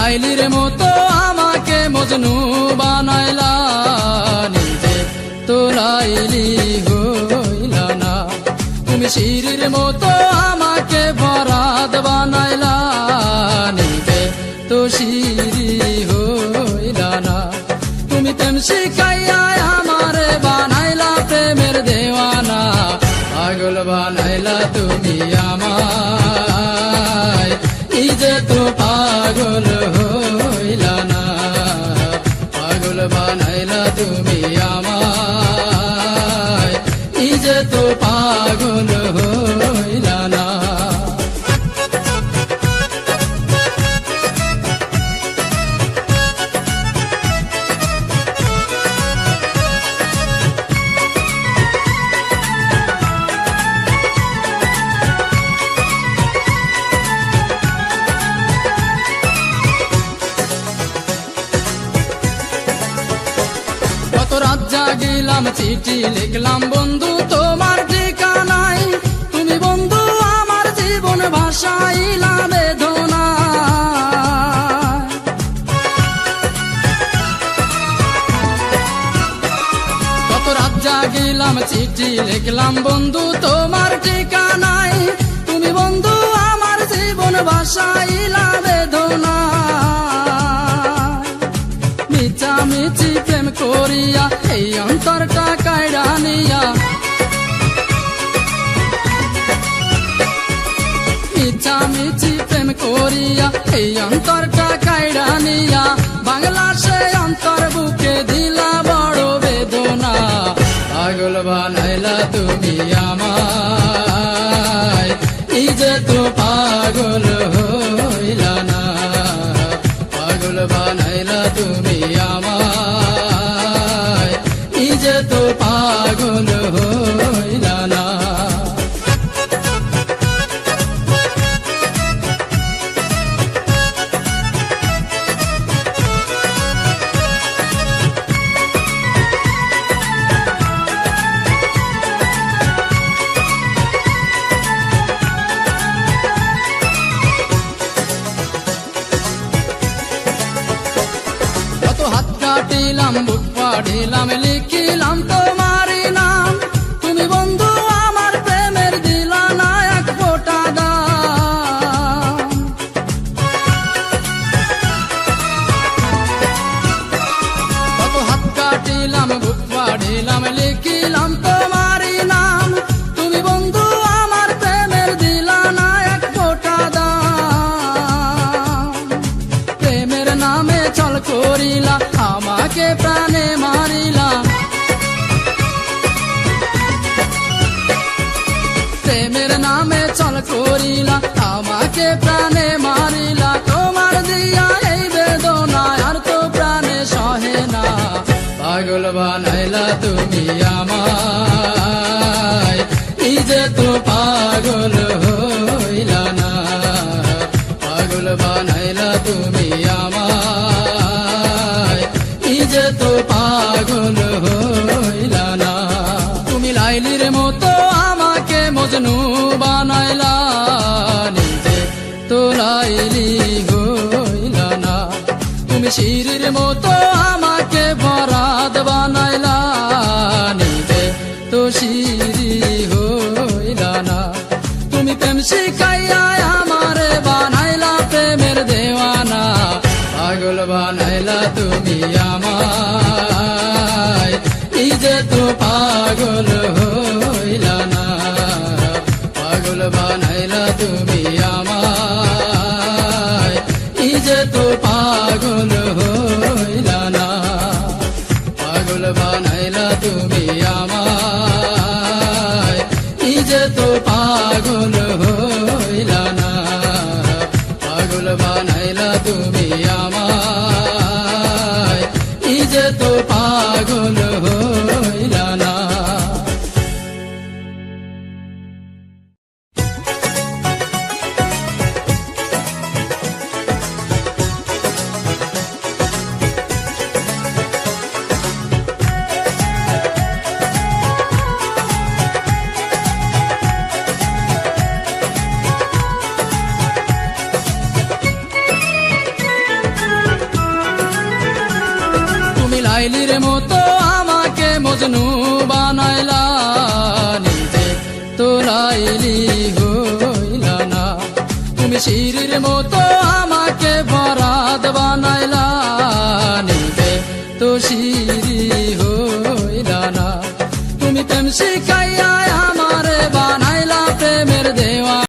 লাইলির মতো আমাকে মজনু বানাইলা, নিজে তো লাইলি হইলা না। তুমি শিরির মতো আমাকে বরাত বানাইলা, নিজে তো শিরি হইলা না। তুমি প্রেম শিখাইয়া আমারে বানাইলা প্রেমের দেওয়ানা, পাগল বানাইলা তুমি আমায়, নিজে তো পাগল হইলা না। পাগল বানাইলা তুমি আমায়, নিজে তো পাগল হইলা না। কত রাত জাগিলাম চিঠি লিখলাম বন্ধু তোমার ঠিকানায়, তুমি বন্ধু আমার জীবন ভাসাইলা বেদনা। কত রাত জাগিলাম চিঠি লিখলাম বন্ধু তোমার ঠিকানায়, তুমি বন্ধু আমার জীবন ভাসাইলা বেদনা। মিছি প্রেম করিয়া এই অন্তরটা কায়রা নিয়া, মিছি প্রেম করিয়া এই অন্তরটা কায়রা নিয়া, বাংলা সে অন্তর বুকে দিলা বড় বেদনা। পাগল বানাইলা তুমি আমায়, নিজে তো পাগল হইলা না। পাগল বানাইলা তুমি আমায়, নিজে তো পাগল হইলা না। কাটিলাম বুক পাড়িলাম লিখিলাম তোমারই নাম, তুমি বন্ধু আমার প্রেমের দিলা না এক ফোঁটা দাম। কত হাত কাটিলাম বুক পাড়িলাম লিখিলাম তোমারই নাম, তুমি বন্ধু আমার প্রেমের দিলা না এক ফোঁটা দাম। প্রেমের নামে ছল করিলা আমাকে প্রাণে মারিলা, প্রেমের নামে ছল করিলা আমাকে প্রাণে মারিলা। তোমার দিয়া এই বেদনা আর তো প্রাণে সহে না, পাগল বানাইলা তুমি আমায়, নিজে তো পাগল হইলা না। পাগল বানাইলা তুমি আমায়, নিজে তো পাগল হইলা না। তুমি লাইলির মতো আমাকে মজনু বানাইলা, নিজে তো লাইলি হইলা না। তুমি শিরির মতো আমাকে বরাত বানাইলা, নিজে তো শিরি হইলা না। তুমি প্রেম শিখাইয়া আমারে বানাইলা প্রেমের দেওয়ানা, পাগল বানাইলা তুমি আমায়, নিজে তো পাগল হইলা না। পাগল বানাইলা তুমি আমায়, নিজে তো পাগল হইলা না। পাগল বানাইলা তুমি আমায়, নিজে তো পাগল হইলা না। পাগল বানাইলা তুমি আমায়, লাইলির মতো আমাকে মজনু বানাইলা, নিজে তো লাইলি হইলা না। তুমি শিরির মতো আমাকে বরাত বানাইলা, নিজে তো শির